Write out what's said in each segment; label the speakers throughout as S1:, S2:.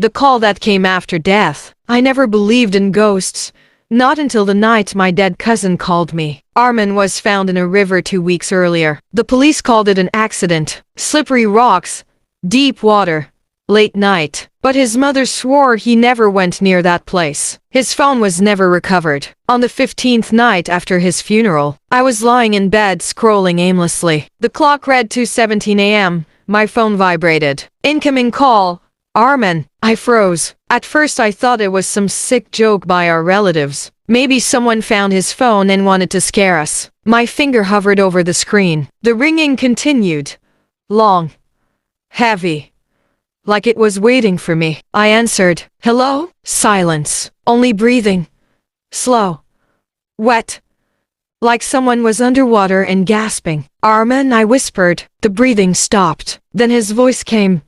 S1: The call that came after death. I never believed in ghosts. Not until the night my dead cousin called me. Armin was found in a river 2 weeks earlier. The police called it an accident. Slippery rocks, deep water, late night. But his mother swore he never went near that place. His phone was never recovered. On the 15th night after his funeral, I was lying in bed scrolling aimlessly. The clock read 2:17 a.m. My phone vibrated. Incoming call. Armin. I froze. At first I thought it was some sick joke by our relatives. Maybe someone found his phone and wanted to scare us. My finger hovered over the screen. The ringing continued. Long. Heavy. Like it was waiting for me. I answered. Hello? Silence. Only breathing. Slow. Wet. Like someone was underwater and gasping. Armin, I whispered. The breathing stopped. Then his voice came.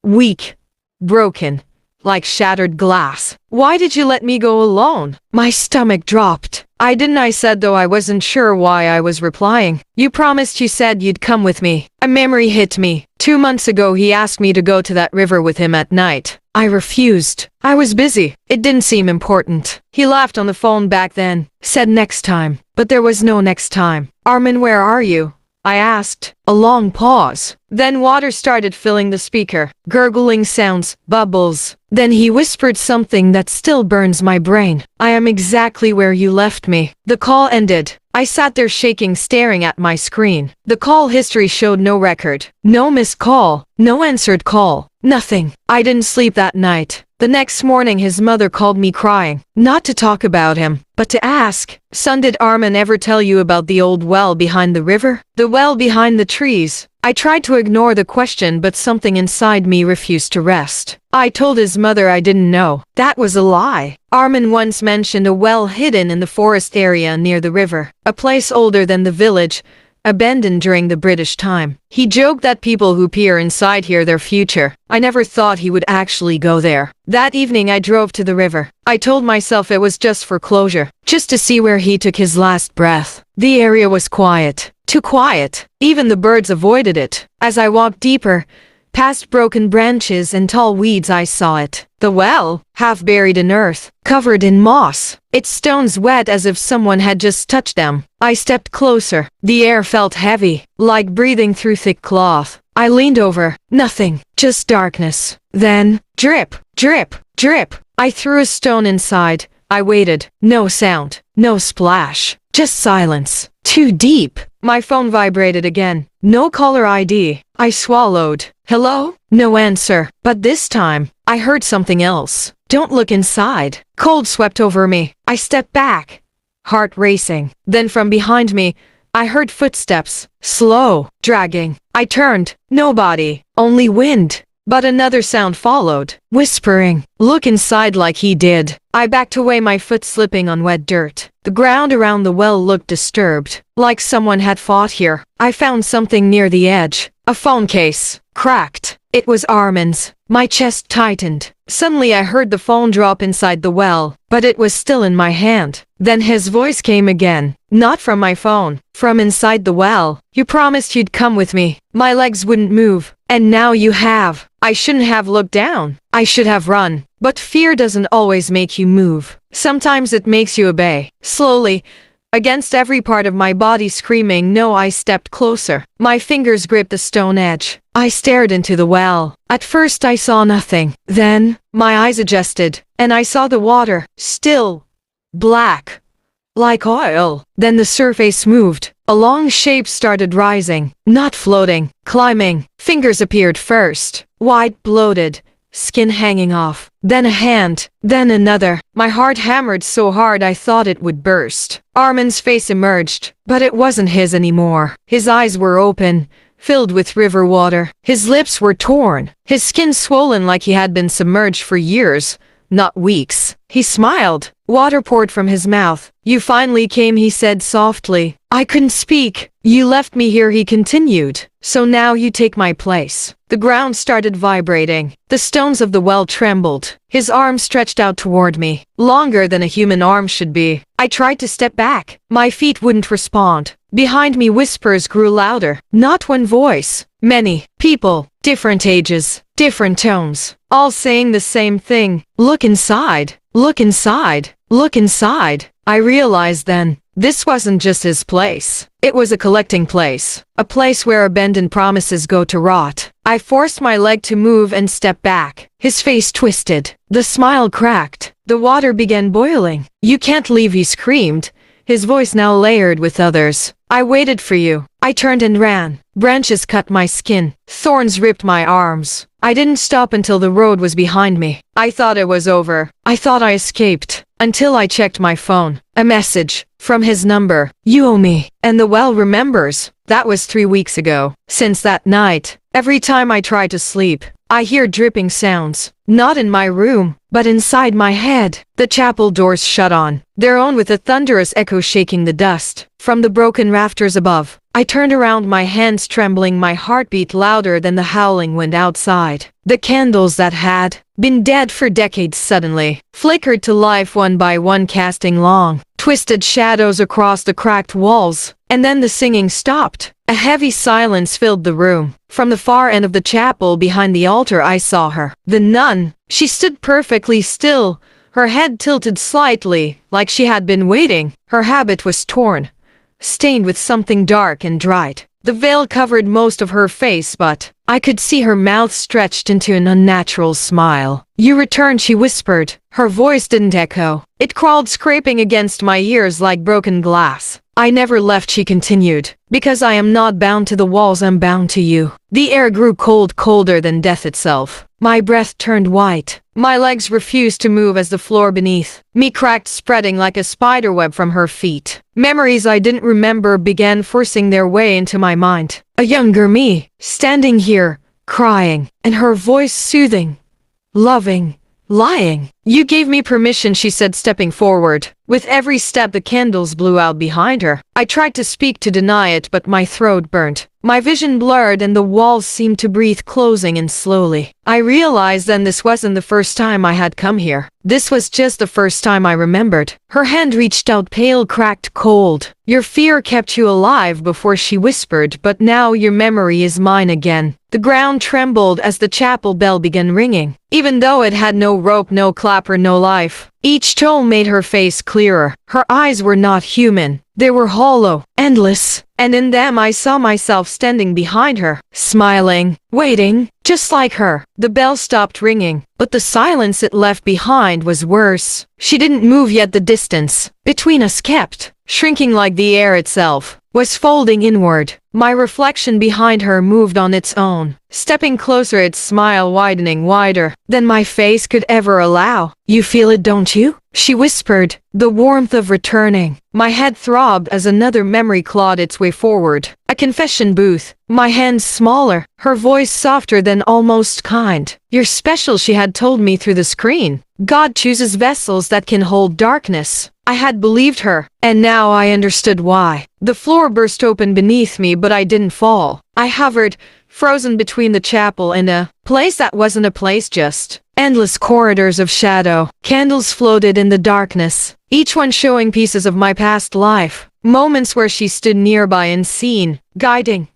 S1: Weak. Broken. Like shattered glass. Why did you let me go alone? My stomach dropped. I said, though I wasn't sure why I was replying. You promised, you said you'd come with me. A memory hit me. 2 months ago he asked me to go to that river with him at night. I refused. I was busy. It didn't seem important. He laughed on the phone back then. Said next time. But there was no next time. Armin, where are you? I asked. A long pause. Then water started filling the speaker. Gurgling sounds, bubbles. Then he whispered something that still burns my brain. I am exactly where you left me. The call ended. I sat there shaking, staring at my screen. The call history showed no record. No missed call. No answered call. Nothing. I didn't sleep that night. The next morning his mother called me crying. Not to talk about him, but to ask, son, did Armin ever tell you about the old well behind the river? The well behind the trees? I tried to ignore the question, but something inside me refused to rest. I told his mother I didn't know. That was a lie. Armin once mentioned a well hidden in the forest area near the river, a place older than the village, abandoned during the British time. He joked that people who peer inside hear their future. I never thought he would actually go there. That evening I drove to the river. I told myself it was just for closure, just to see where he took his last breath. The area was quiet. Too quiet. Even the birds avoided it. As I walked deeper, past broken branches and tall weeds, I saw it. The well, half buried in earth, covered in moss. Its stones wet as if someone had just touched them. I stepped closer. The air felt heavy, like breathing through thick cloth. I leaned over. Nothing. Just darkness. Then, drip, drip, drip. I threw a stone inside. I waited. No sound. No splash. Just silence. Too deep. My phone vibrated again. No caller ID. I swallowed. Hello? No answer. But this time, I heard something else. Don't look inside. Cold swept over me. I stepped back. Heart racing. Then from behind me, I heard footsteps. Slow. Dragging. I turned. Nobody. Only wind. But another sound followed. Whispering. Look inside like he did. I backed away, my foot slipping on wet dirt. The ground around the well looked disturbed, like someone had fought here. I found something near the edge. A phone case. Cracked. It was Armin's. My chest tightened. Suddenly I heard the phone drop inside the well, but it was still in my hand. Then his voice came again. Not from my phone. From inside the well. You promised you'd come with me. My legs wouldn't move. And now you have. I shouldn't have looked down. I should have run. But fear doesn't always make you move. Sometimes it makes you obey. Slowly, against every part of my body screaming no, I stepped closer. My fingers gripped the stone edge. I stared into the well. At first I saw nothing. Then, my eyes adjusted, and I saw the water, still, black, like oil. Then the surface moved. A long shape started rising, not floating, climbing. Fingers appeared first, white, bloated, skin hanging off. Then a hand, then another. My heart hammered so hard I thought it would burst. Armin's face emerged, but it wasn't his anymore. His eyes were open, filled with river water. His lips were torn, his skin swollen like he had been submerged for years, not weeks. He smiled. Water poured from his mouth. You finally came, he said softly. I couldn't speak. You left me here, he continued. So now you take my place. The ground started vibrating. The stones of the well trembled. His arm stretched out toward me, longer than a human arm should be. I tried to step back. My feet wouldn't respond. Behind me whispers grew louder. Not one voice. Many people. Different ages. Different tones. all saying the same thing. Look inside. Look inside. Look inside. I realized then, this wasn't just his place. It was a collecting place. A place where abandoned promises go to rot. I forced my leg to move and step back. His face twisted. The smile cracked. The water began boiling. You can't leave, he screamed, his voice now layered with others. I waited for you. I turned and ran. Branches cut my skin. Thorns ripped my arms. I didn't stop until the road was behind me. I thought it was over. I thought I escaped. Until I checked my phone. A message. From his number. You owe me. And the well remembers. That was 3 weeks ago. Since that night, every time I try to sleep, I hear dripping sounds. Not in my room, but inside my head. The chapel doors shut on their own with a thunderous echo shaking the dust from the broken rafters above. I turned around, my hands trembling, my heartbeat louder than the howling wind outside. The candles that had been dead for decades suddenly flickered to life one by one, casting long, twisted shadows across the cracked walls. And then the singing stopped. A heavy silence filled the room. From the far end of the chapel behind the altar I saw her. The nun. She stood perfectly still, her head tilted slightly, like she had been waiting. Her habit was torn, stained with something dark and dried. The veil covered most of her face, but I could see her mouth stretched into an unnatural smile. You returned, she whispered. Her voice didn't echo. It crawled, scraping against my ears like broken glass. I never left, she continued, because I am not bound to the walls, I'm bound to you. The air grew cold, colder than death itself. My breath turned white. My legs refused to move as the floor beneath me cracked, spreading like a spiderweb from her feet. Memories I didn't remember began forcing their way into my mind. A younger me, standing here, crying, and her voice soothing, loving, lying. You gave me permission, she said, stepping forward. With every step the candles blew out behind her. I tried to speak, to deny it, but my throat burnt. My vision blurred and the walls seemed to breathe, closing in slowly. I realized then this wasn't the first time I had come here. This was just the first time I remembered. Her hand reached out, pale, cracked, cold. Your fear kept you alive before, she whispered, but now your memory is mine again. The ground trembled as the chapel bell began ringing. Even though it had no rope, no clapper, no life, each toll made her face clearer. Her eyes were not human. They were hollow, endless, and in them I saw myself standing behind her, smiling, waiting, just like her. The bell stopped ringing, but the silence it left behind was worse. She didn't move, yet the distance between us kept shrinking, like the air itself was folding inward. My reflection behind her moved on its own, stepping closer, its smile widening wider than my face could ever allow. You feel it, don't you? She whispered, the warmth of returning. My head throbbed as another memory clawed its way forward. A confession booth. My hands smaller, her voice softer than almost kind. You're special, she had told me through the screen. God chooses vessels that can hold darkness. I had believed her, and now I understood why. The floor burst open beneath me, but I didn't fall. I hovered, frozen between the chapel and a place that wasn't a place, just endless corridors of shadow. Candles floated in the darkness, each one showing pieces of my past life. Moments where she stood nearby, unseen, guiding,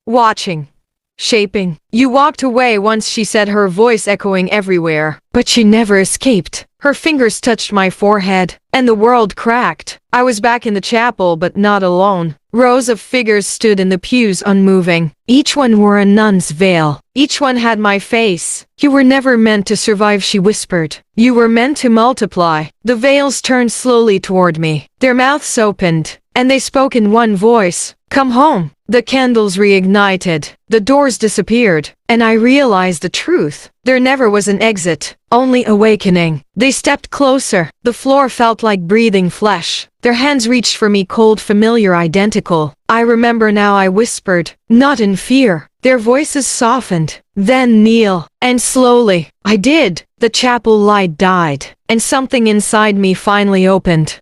S1: watching, shaping. You walked away once, she said, her voice echoing everywhere. But she never escaped. Her fingers touched my forehead, and the world cracked. I was back in the chapel, but not alone. Rows of figures stood in the pews, unmoving. Each one wore a nun's veil. Each one had my face. You were never meant to survive, she whispered. You were meant to multiply. The veils turned slowly toward me. Their mouths opened, and they spoke in one voice. Come home. The candles reignited. The doors disappeared, and I realized the truth. There never was an exit, only awakening. They stepped closer. The floor felt like breathing flesh. Their hands reached for me, cold, familiar, identical. I remember now, I whispered, not in fear. Their voices softened. Then kneel. And slowly, I did. The chapel light died, and something inside me finally opened.